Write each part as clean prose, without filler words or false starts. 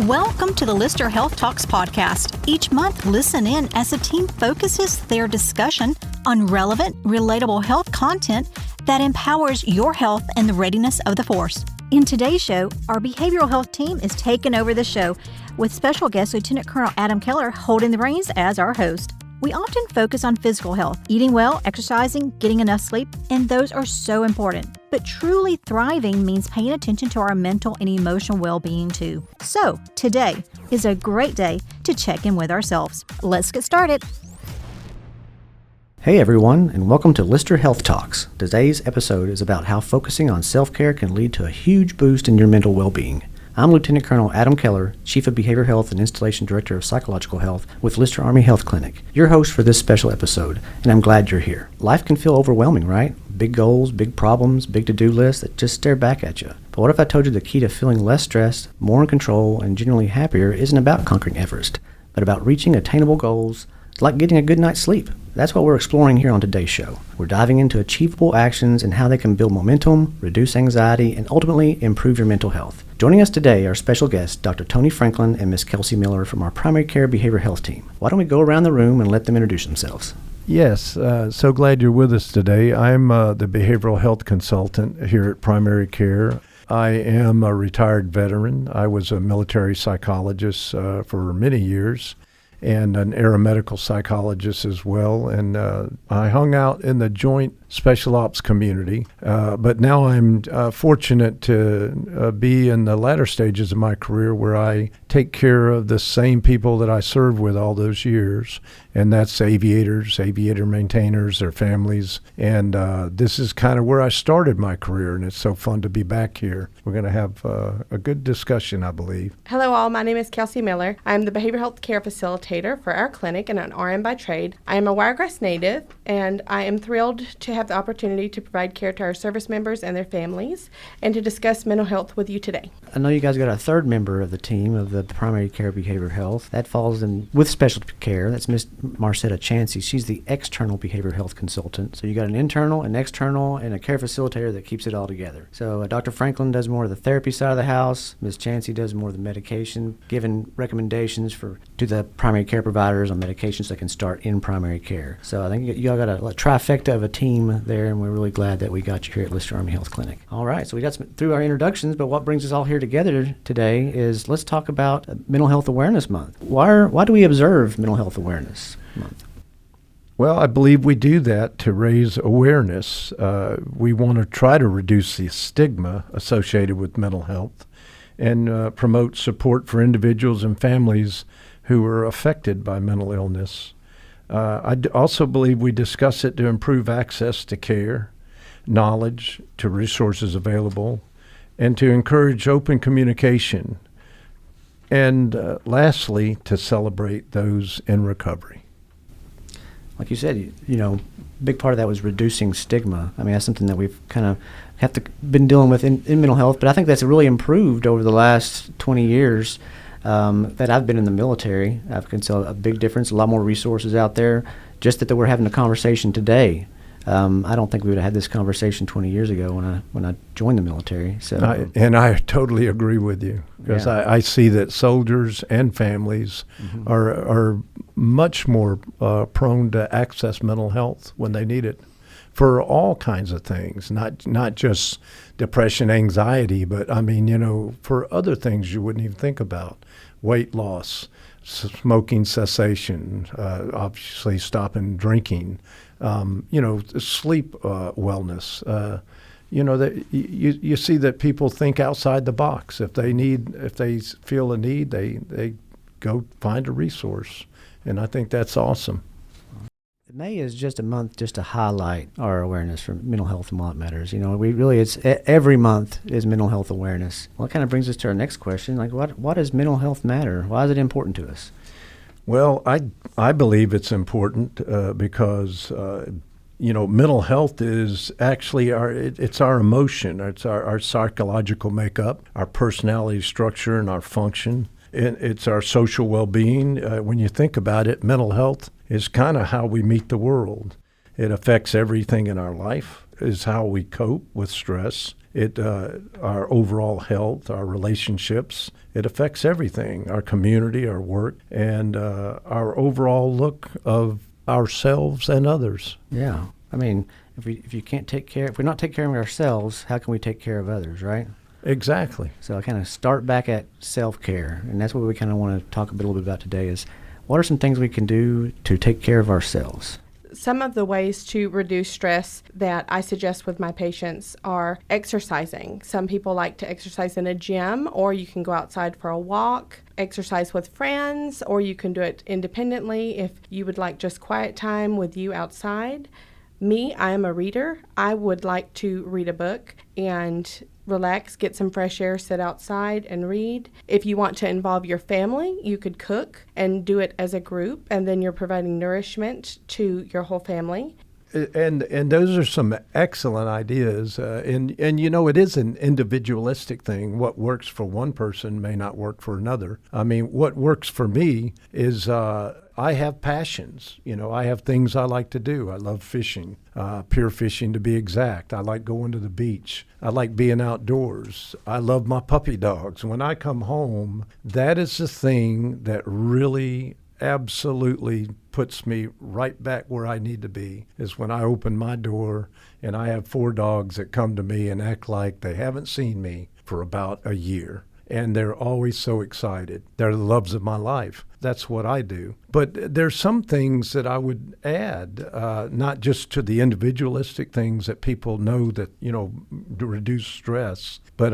Welcome to the Lyster Health Talks podcast. Each month, listen in as the team focuses their discussion on relevant, relatable health content that empowers your health and the readiness of the force. In today's show, our behavioral health team is taking over the show with special guest Lieutenant Colonel Adam Keller holding the reins as our host. We often focus on physical health, eating well, exercising, getting enough sleep, and those are so important. But truly thriving means paying attention to our mental and emotional well-being too. So today is a great day to check in with ourselves. Let's get started. Hey everyone, and welcome to Lyster Health Talks. Today's episode is about how focusing on self-care can lead to a huge boost in your mental well-being. I'm Lieutenant Colonel Adam Keller, Chief of Behavioral Health and Installation Director of Psychological Health with Lyster Army Health Clinic, your host for this special episode, and I'm glad you're here. Life can feel overwhelming, right? Big goals, big problems, big to-do lists that just stare back at you. But what if I told you the key to feeling less stressed, more in control, and genuinely happier isn't about conquering Everest, but about reaching attainable goals like getting a good night's sleep? That's what we're exploring here on today's show. We're diving into achievable actions and how they can build momentum, reduce anxiety, and ultimately improve your mental health. Joining us today are special guests, Dr. Tony Franklin and Ms. Kelsey Miller from our primary care behavioral health team. Why don't we go around the room and let them introduce themselves? Yes, so glad you're with us today. I'm the behavioral health consultant here at Primary Care. I am a retired veteran. I was a military psychologist for many years and an aeromedical psychologist as well. And I hung out in the joint special ops community. But now I'm fortunate to be in the latter stages of my career where I take care of the same people that I served with all those years. And that's aviators, aviator maintainers, their families. And this is kind of where I started my career, and it's so fun to be back here. We're going to have a good discussion, I believe. Hello all, my name is Kelsey Miller. I'm the behavioral health care facilitator for our clinic and an RN by trade. I am a Wiregrass native, and I am thrilled to have the opportunity to provide care to our service members and their families and to discuss mental health with you today. I know you guys got a third member of the team of the primary care behavioral health. That falls in with special care. That's Ms. Marcetta Chansey. She's the external behavioral health consultant. So you got an internal, an external, and a care facilitator that keeps it all together. So Dr. Franklin does more of the therapy side of the house. Ms. Chansey does more of the medication, giving recommendations to the primary care providers on medications that can start in primary care. So I think you all got a trifecta of a team there, and we're really glad that we got you here at Lyster Army Health Clinic. All right, so we got through our introductions, but what brings us all here together today is let's talk about Mental Health Awareness Month. Why do we observe Mental Health Awareness Month? Well, I believe we do that to raise awareness. We want to try to reduce the stigma associated with mental health and promote support for individuals and families who are affected by mental illness. I also believe we discuss it to improve access to care, knowledge, to resources available, and to encourage open communication. And lastly, to celebrate those in recovery. Like you said, big part of that was reducing stigma. I mean, that's something that we've kind of been dealing with in mental health, but I think that's really improved over the last 20 years. That I've been in the military. I can tell a big difference, a lot more resources out there. Just that we're having a conversation today. I don't think we would have had this conversation 20 years ago when I joined the military. So, I totally agree with you because I see that soldiers and families are much more prone to access mental health when they need it for all kinds of things, not just depression, anxiety, but I mean, for other things you wouldn't even think about. Weight loss, smoking cessation, obviously stopping drinking, sleep wellness. That you see that people think outside the box. If they feel a need, they go find a resource, and I think that's awesome. May is just a month just to highlight our awareness for mental health and what matters. It's every month is mental health awareness. Well, it kind of brings us to our next question. Like, what does mental health matter? Why is it important to us? Well, I believe it's important because mental health is actually it's our emotion, it's our psychological makeup, our personality structure, and our function. It's our social well-being. When you think about it, mental health is kind of how we meet the world. It affects everything in our life. is how we cope with stress. Our overall health, our relationships, it affects everything, our community, our work, and our overall look of ourselves and others. Yeah. I mean, if we're not taking care of ourselves, how can we take care of others, right? Exactly. So I kind of start back at self-care, and that's what we kind of want to talk a little bit about today is what are some things we can do to take care of ourselves? Some of the ways to reduce stress that I suggest with my patients are exercising. Some people like to exercise in a gym, or you can go outside for a walk, exercise with friends, or you can do it independently if you would like just quiet time with you outside. Me, I am a reader. I would like to read a book and relax, get some fresh air, sit outside and read. If you want to involve your family, you could cook and do it as a group, and then you're providing nourishment to your whole family. And those are some excellent ideas. And it is an individualistic thing. What works for one person may not work for another. I mean, what works for me is I have passions. I have things I like to do. I love fishing, pier fishing to be exact. I like going to the beach. I like being outdoors. I love my puppy dogs. When I come home, that is the thing that really absolutely puts me right back where I need to be, is when I open my door and I have 4 dogs that come to me and act like they haven't seen me for about a year. And they're always so excited. They're the loves of my life. That's what I do. But there's some things that I would add, not just to the individualistic things that people know that, to reduce stress, but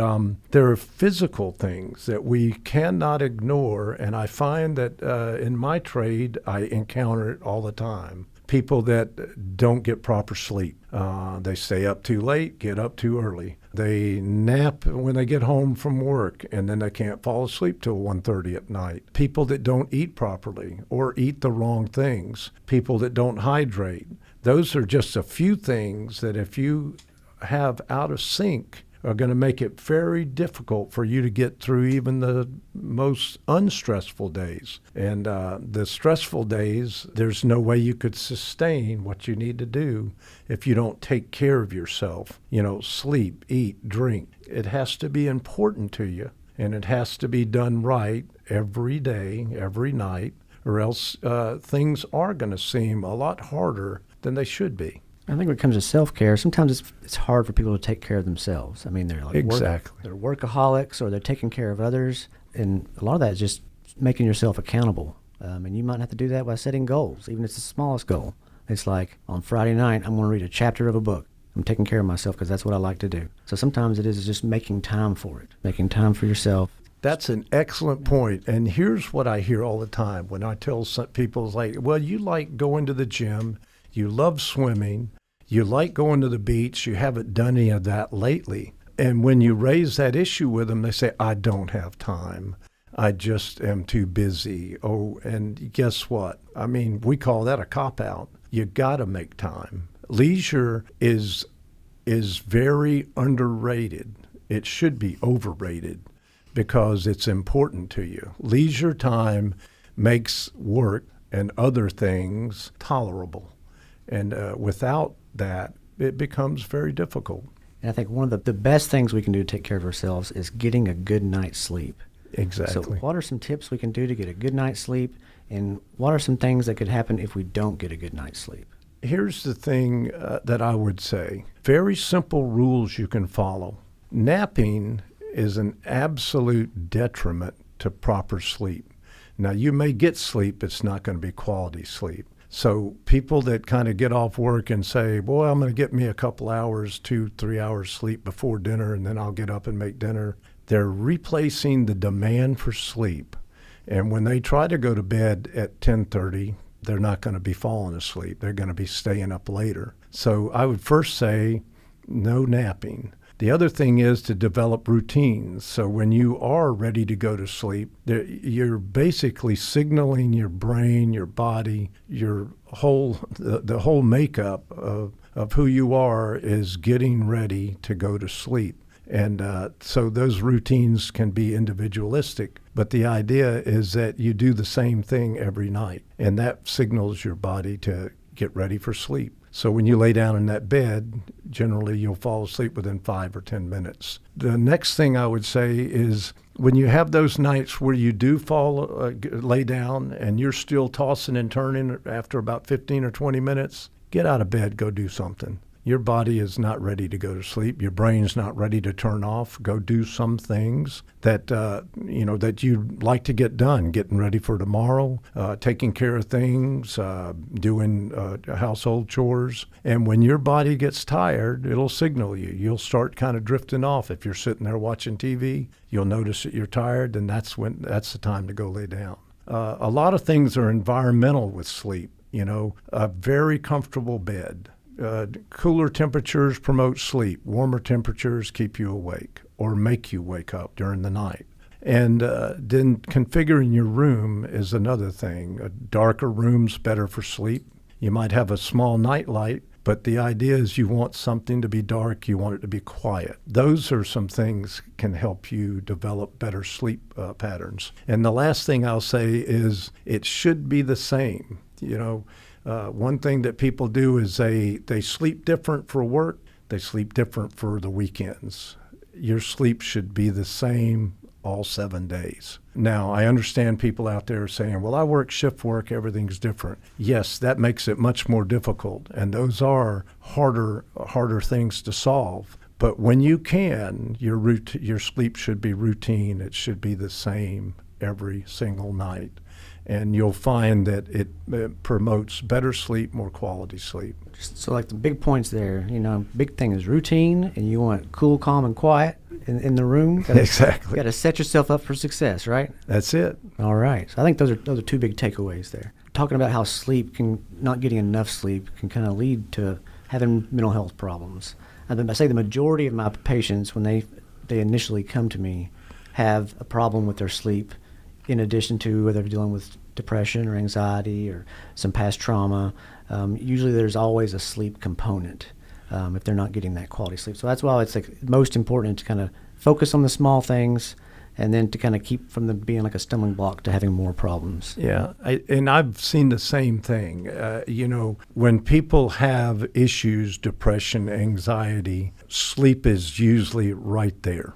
there are physical things that we cannot ignore. And I find that in my trade, I encounter it all the time. People that don't get proper sleep. They stay up too late, get up too early. They nap when they get home from work, and then they can't fall asleep till 1:30 at night. People that don't eat properly or eat the wrong things. People that don't hydrate. Those are just a few things that if you have out of sync are going to make it very difficult for you to get through even the most unstressful days. And the stressful days, there's no way you could sustain what you need to do if you don't take care of yourself. Sleep, eat, drink. It has to be important to you, and it has to be done right every day, every night, or else things are going to seem a lot harder than they should be. I think when it comes to self-care, sometimes it's hard for people to take care of themselves. I mean, they're like exactly. They're workaholics, or they're taking care of others, and a lot of that is just making yourself accountable. And you might have to do that by setting goals, even if it's the smallest goal. It's like, on Friday night, I'm going to read a chapter of a book. I'm taking care of myself because that's what I like to do. So sometimes it is just making time for it, making time for yourself. That's an excellent point. And here's what I hear all the time when I tell some people, like, well, you like going to the gym, you love swimming, you like going to the beach, you haven't done any of that lately. And when you raise that issue with them, they say, I don't have time. I just am too busy. Oh, and guess what? I mean, we call that a cop-out. You got to make time. Leisure is very underrated. It should be overrated because it's important to you. Leisure time makes work and other things tolerable. And without that, it becomes very difficult. And I think one of the best things we can do to take care of ourselves is getting a good night's sleep. Exactly. So what are some tips we can do to get a good night's sleep, and what are some things that could happen if we don't get a good night's sleep? Here's the thing that I would say. Very simple rules you can follow. Napping is an absolute detriment to proper sleep. Now, you may get sleep, it's not going to be quality sleep. So people that kind of get off work and say, boy, I'm going to get me a couple hours, 2-3 hours sleep before dinner, and then I'll get up and make dinner. They're replacing the demand for sleep. And when they try to go to bed at 10:30, they're not going to be falling asleep. They're going to be staying up later. So I would first say no napping. The other thing is to develop routines. So when you are ready to go to sleep, you're basically signaling your brain, your body, your the whole makeup of who you are is getting ready to go to sleep. And so those routines can be individualistic, but the idea is that you do the same thing every night, and that signals your body to get ready for sleep. So when you lay down in that bed, generally you'll fall asleep within 5 or 10 minutes. The next thing I would say is when you have those nights where you do lay down and you're still tossing and turning after about 15 or 20 minutes, get out of bed, go do something. Your body is not ready to go to sleep. Your brain's not ready to turn off. Go do some things that that you'd like to get done. Getting ready for tomorrow, taking care of things, doing household chores. And when your body gets tired, it'll signal you. You'll start kind of drifting off. If you're sitting there watching TV, you'll notice that you're tired, and that's the time to go lay down. A lot of things are environmental with sleep. A very comfortable bed. Cooler temperatures promote sleep. Warmer temperatures keep you awake or make you wake up during the night. And then configuring your room is another thing. A darker room's better for sleep. You might have a small night light, but the idea is you want something to be dark, you want it to be quiet. Those are some things can help you develop better sleep patterns. And the last thing I'll say is it should be the same. One thing that people do is they sleep different for work, they sleep different for the weekends. Your sleep should be the same all 7 days. Now, I understand people out there saying, well, I work shift work, everything's different. Yes, that makes it much more difficult, and those are harder things to solve. But when you can, your sleep should be routine. It should be the same every single night. And you'll find that it promotes better sleep, more quality sleep. So like the big points there, big thing is routine, and you want cool, calm, and quiet in the room. Exactly. You got to set yourself up for success, right? That's it. All right. So I think those are two big takeaways there. Talking about how not getting enough sleep can kind of lead to having mental health problems. I say the majority of my patients, when they initially come to me, have a problem with their sleep, in addition to whether they're dealing with depression or anxiety or some past trauma. Usually there's always a sleep component if they're not getting that quality sleep. So that's why it's like most important to kind of focus on the small things and then to kind of keep from them being like a stumbling block to having more problems. Yeah, and I've seen the same thing. When people have issues, depression, anxiety, sleep is usually right there.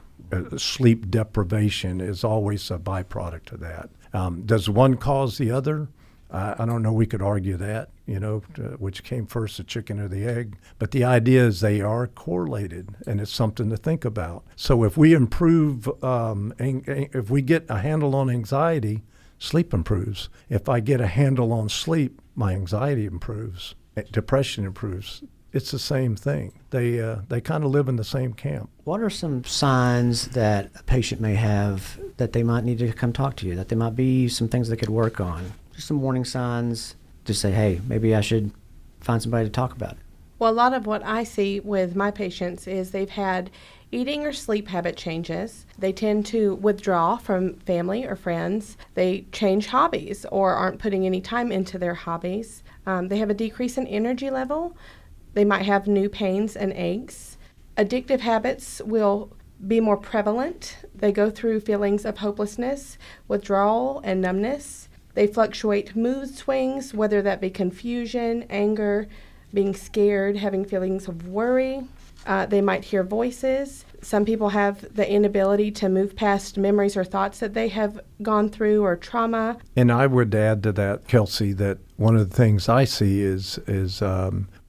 Sleep deprivation is always a byproduct of that. Does one cause the other? I don't know. We could argue that, which came first, the chicken or the egg. But the idea is they are correlated, and it's something to think about. So if we improve, if we get a handle on anxiety, sleep improves. If I get a handle on sleep, my anxiety improves. Depression improves. It's the same thing. They kind of live in the same camp. What are some signs that a patient may have that they might need to come talk to you, that there might be some things they could work on? Just some warning signs to say, hey, maybe I should find somebody to talk about it. Well, a lot of what I see with my patients is they've had eating or sleep habit changes. They tend to withdraw from family or friends. They change hobbies or aren't putting any time into their hobbies. They have a decrease in energy level. They might have new pains and aches. Addictive habits will be more prevalent. They go through feelings of hopelessness, withdrawal, and numbness. They fluctuate mood swings, whether that be confusion, anger, being scared, having feelings of worry. They might hear voices. Some people have the inability to move past memories or thoughts that they have gone through or trauma. And I would add to that, Kelsey, that one of the things I see is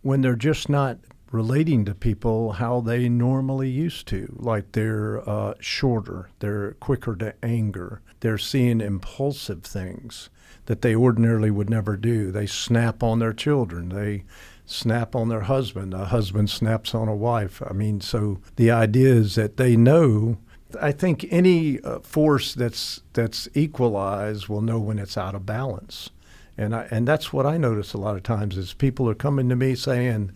when they're just not relating to people how they normally used to, like they're shorter, they're quicker to anger, they're seeing impulsive things that they ordinarily would never do. They snap on their children, they snap on their husband, a husband snaps on a wife. So the idea is that they know. I think any force that's equalized will know when it's out of balance. And that's what I notice a lot of times is people are coming to me saying,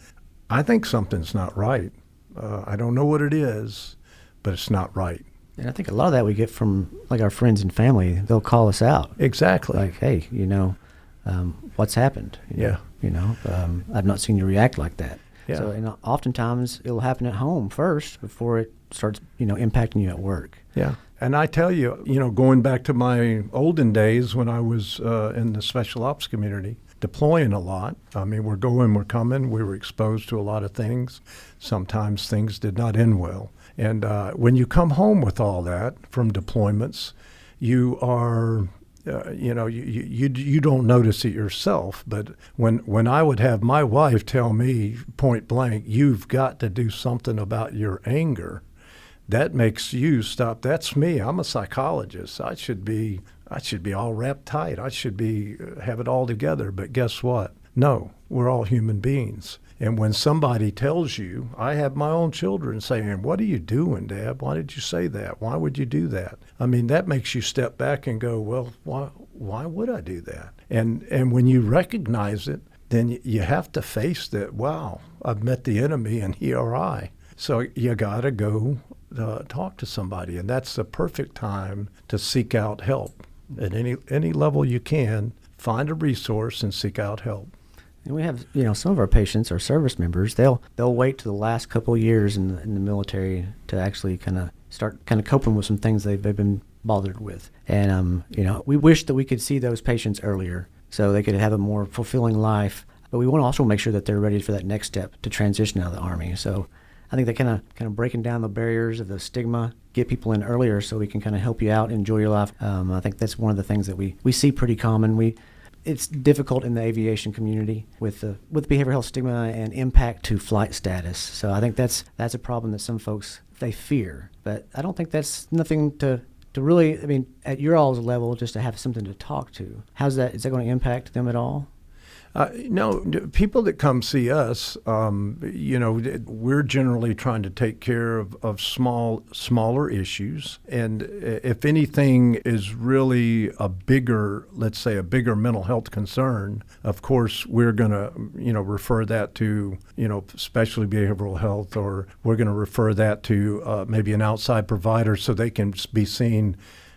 I think something's not right. I don't know what it is, but it's not right. And I think a lot of that we get from like our friends and family. They'll call us out. Exactly. Like, hey, what's happened? I've not seen you react like that. Yeah. So oftentimes it'll happen at home first before it starts, impacting you at work. Yeah. And I tell you, going back to my olden days when I was in the special ops community, deploying a lot. I mean, we're going, we're coming. We were exposed to a lot of things. Sometimes things did not end well. And when you come home with all that from deployments, you are, you don't notice it yourself. But when I would have my wife tell me point blank, you've got to do something about your anger, that makes you stop. That's me. I'm a psychologist. I should be all wrapped tight. I should have it all together. But guess what? No, we're all human beings. And when somebody tells you, I have my own children saying, what are you doing, Dad? Why did you say that? Why would you do that? I mean, that makes you step back and go, well, why would I do that? And when you recognize it, then you have to face that, wow, I've met the enemy and here are I. So you got to go talk to somebody. And that's the perfect time to seek out help. At any level you can, find a resource and seek out help. And we have, some of our patients are service members. They'll wait to the last couple of years in the military to actually start coping with some things they've been bothered with. And we wish that we could see those patients earlier so they could have a more fulfilling life. But we want to also make sure that they're ready for that next step to transition out of the Army. So I think that kind of breaking down the barriers of the stigma, get people in earlier so we can kind of help you out, enjoy your life. I think that's one of the things that we see pretty common. It's difficult in the aviation community with behavioral health stigma and impact to flight status. So I think that's a problem that some folks, they fear. But I don't think that's nothing to really, at your all's level, just to have something to talk to. Is that going to impact them at all? No, people that come see us, we're generally trying to take care of smaller issues. And if anything is really a bigger mental health concern, of course, we're going to, refer that to, especially behavioral health, or we're going to refer that to maybe an outside provider so they can be seen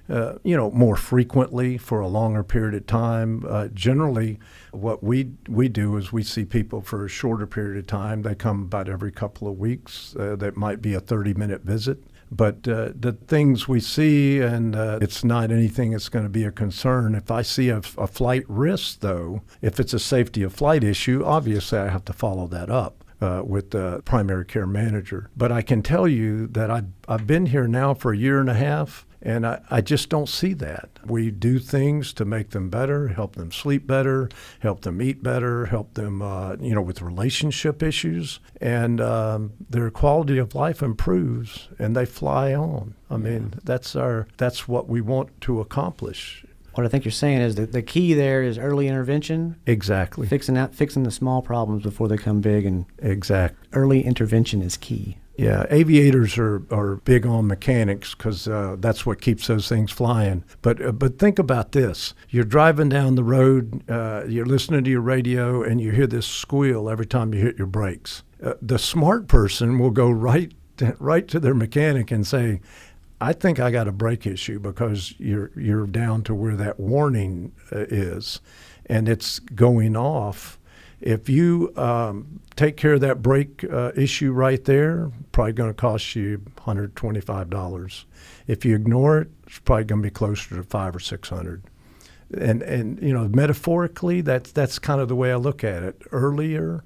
more frequently for a longer period of time. Generally, what we do is we see people for a shorter period of time. They come about every couple of weeks. That might be a 30-minute visit. But the things we see, and it's not anything that's going to be a concern. If I see a flight risk, though, if it's a safety of flight issue, obviously I have to follow that up with the primary care manager. But I can tell you that I've been here now for a year and a half, and I just don't see that. We do things to make them better, help them sleep better, help them eat better, help them, with relationship issues, and their quality of life improves, and they fly on. That's what we want to accomplish. What I think you're saying is that the key there is early intervention. Exactly. Fixing the small problems before they come big, and early intervention is key. Yeah, aviators are big on mechanics because that's what keeps those things flying. But think about this. You're driving down the road, you're listening to your radio, and you hear this squeal every time you hit your brakes. The smart person will go right to their mechanic and say, I think I got a brake issue because you're down to where that warning is, and it's going off. If you take care of that brake issue right there, probably going to cost you $125. If you ignore it, it's probably going to be closer to $500 or $600. And metaphorically, that's kind of the way I look at it. Earlier,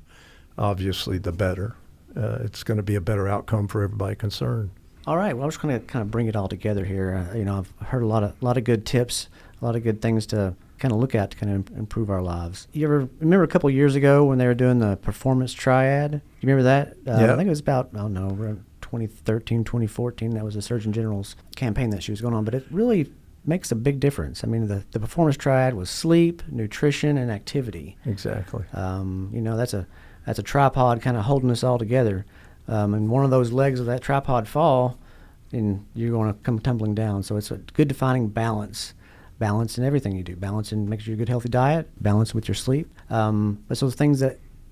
obviously, the better. It's going to be a better outcome for everybody concerned. All right. Well, I'm just going to kind of bring it all together here. I've heard a lot of good tips, a lot of good things to kind of look at to kind of improve our lives. You ever remember a couple of years ago when they were doing the performance triad? You remember that? Yeah. I think it was about, 2013, 2014. That was the Surgeon General's campaign that she was going on. But it really makes a big difference. The performance triad was sleep, nutrition, and activity. Exactly. That's a tripod kind of holding us all together. And one of those legs of that tripod fall, and you're going to come tumbling down. So it's a good defining balance in everything you do. Balance in making sure you're a good, healthy diet, balance with your sleep. But so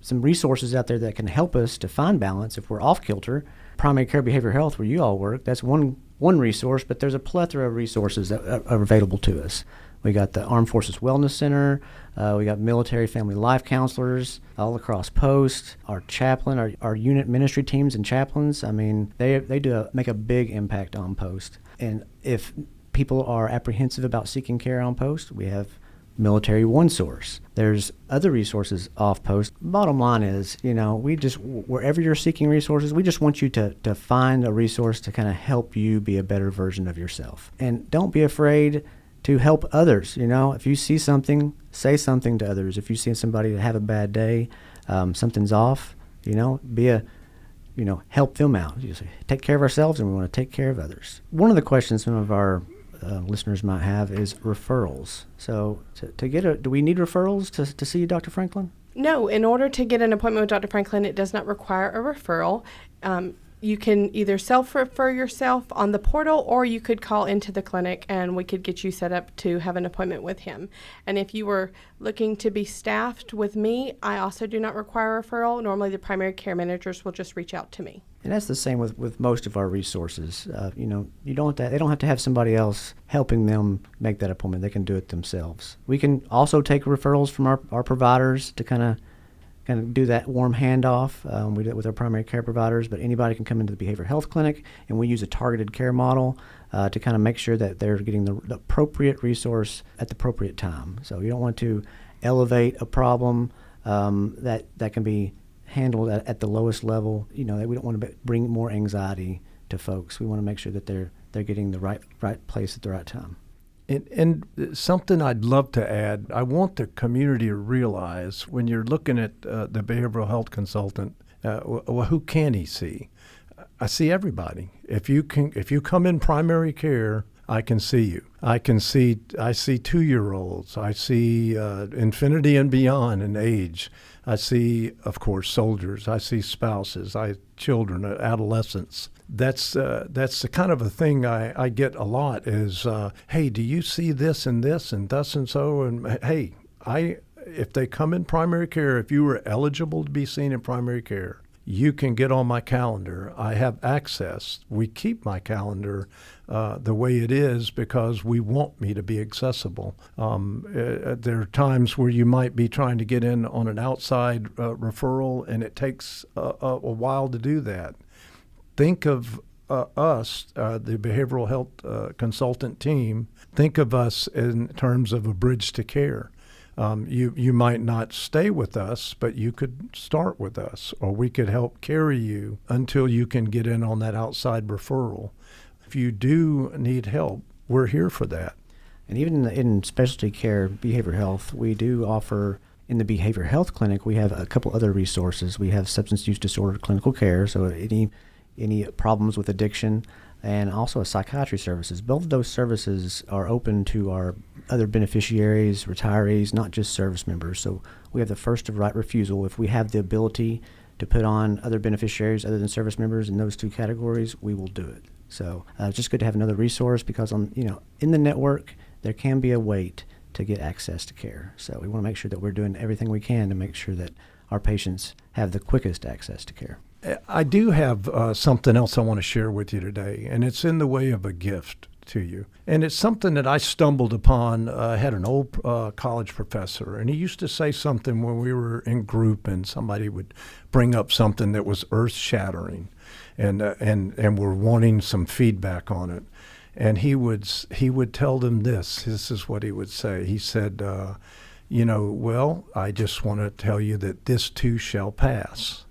some resources out there that can help us to find balance if we're off kilter. Primary care behavioral health, where you all work, that's one resource, but there's a plethora of resources that are available to us. We got the Armed Forces Wellness Center. We got military family life counselors all across post. Our chaplain, our unit ministry teams and chaplains, they make a big impact on post. And if people are apprehensive about seeking care on post, we have Military One Source. There's other resources off post. Bottom line is, we just, wherever you're seeking resources, we just want you to find a resource to kind of help you be a better version of yourself. And don't be afraid to help others. If you see something, say something to others. If you see somebody have a bad day, something's off, help them out. You say, take care of ourselves, and we want to take care of others. One of the questions some of our listeners might have is referrals. So do we need referrals to see you, Dr. Franklin? No, in order to get an appointment with Dr. Franklin, it does not require a referral. You can either self-refer yourself on the portal, or you could call into the clinic and we could get you set up to have an appointment with him. And if you were looking to be staffed with me, I also do not require a referral. Normally the primary care managers will just reach out to me. And that's the same with most of our resources. They don't have to have somebody else helping them make that appointment. They can do it themselves. We can also take referrals from our providers to kind of do that warm handoff. We do it with our primary care providers, but anybody can come into the behavioral health clinic, and we use a targeted care model to kind of make sure that they're getting the appropriate resource at the appropriate time. So you don't want to elevate a problem that can be handled at the lowest level. We don't want to bring more anxiety to folks. We want to make sure that they're getting the right place at the right time. And something I'd love to add, I want the community to realize when you're looking at the behavioral health consultant, who can he see? I see everybody. If you come in primary care, I can see you. I see 2-year-olds. I see infinity and beyond in age. I see, of course, soldiers. I see spouses. Children, adolescents. That's the kind of a thing I get a lot is, hey, do you see this and thus and so? And hey, if they come in primary care, if you were eligible to be seen in primary care, you can get on my calendar. I have access. We keep my calendar the way it is because we want me to be accessible. There are times where you might be trying to get in on an outside referral, and it takes a while to do that. Think of us, the behavioral health consultant team, think of us in terms of a bridge to care. You might not stay with us, but you could start with us, or we could help carry you until you can get in on that outside referral. If you do need help, we're here for that. And even in specialty care, behavioral health, we do offer, in the behavioral health clinic, we have a couple other resources. We have substance use disorder clinical care, so any problems with addiction, and also psychiatry services. Both of those services are open to our other beneficiaries, retirees, not just service members. So we have the first of right refusal. If we have the ability to put on other beneficiaries other than service members in those two categories, we will do it. So it's just good to have another resource because in the network, there can be a wait to get access to care. So we want to make sure that we're doing everything we can to make sure that our patients have the quickest access to care. I do have something else I want to share with you today, and it's in the way of a gift to you. And it's something that I stumbled upon. I had an old college professor, and he used to say something when we were in group and somebody would bring up something that was earth-shattering, and we're wanting some feedback on it. And he would tell them this. This is what he would say. He said, well, I just want to tell you that this too shall pass.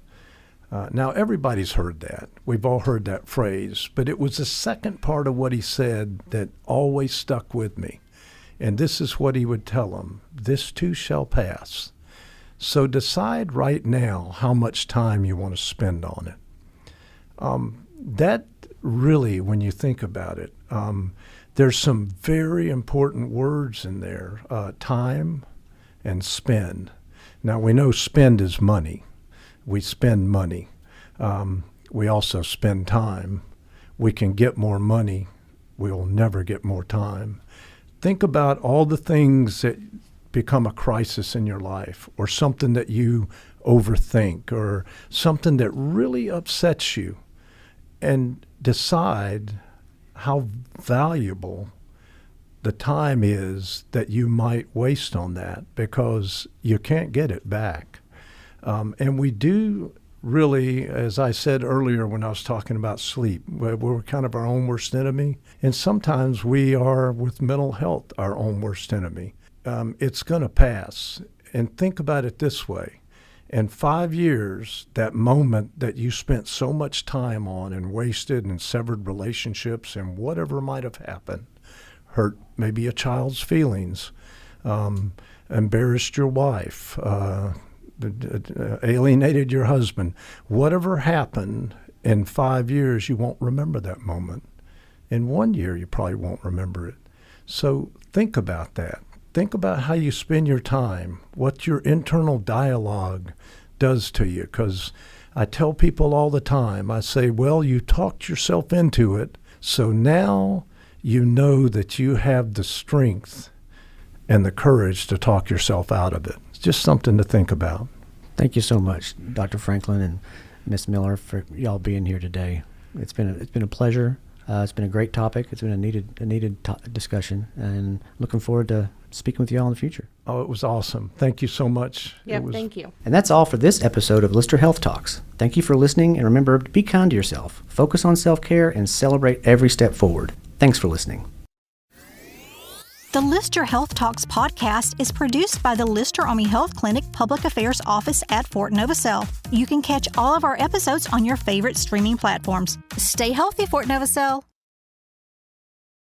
Now, everybody's heard that. We've all heard that phrase, but it was the second part of what he said that always stuck with me. And this is what he would tell them: this too shall pass. So decide right now how much time you want to spend on it. That really, when you think about it, there's some very important words in there, time and spend. Now, we know spend is money. We spend money. We also spend time. We can get more money. We'll never get more time. Think about all the things that become a crisis in your life, or something that you overthink, or something that really upsets you, and decide how valuable the time is that you might waste on that, because you can't get it back. And we do really, as I said earlier when I was talking about sleep, we're kind of our own worst enemy. And sometimes we are, with mental health, our own worst enemy. it's going to pass. And think about it this way. In 5 years, that moment that you spent so much time on and wasted and severed relationships and whatever might have happened, hurt maybe a child's feelings, embarrassed your wife, alienated your husband, whatever happened in 5 years, you won't remember that moment. In 1 year, you probably won't remember it. So think about that. Think about how you spend your time, what your internal dialogue does to you. Because I tell people all the time, I say, well, you talked yourself into it, so now you know that you have the strength and the courage to talk yourself out of it. It's just something to think about. Thank you so much, Dr. Franklin and Ms. Miller, for y'all being here today. It's been a pleasure. It's been a great topic. It's been a needed discussion, and looking forward to speaking with you all in the future. Oh, it was awesome. Thank you so much. Yep, thank you. And that's all for this episode of Lyster Health Talks. Thank you for listening, and remember to be kind to yourself, focus on self-care, and celebrate every step forward. Thanks for listening. The Lyster Health Talks podcast is produced by the Lyster Army Health Clinic Public Affairs Office at Fort Novacell. You can catch all of our episodes on your favorite streaming platforms. Stay healthy, Fort Novacell.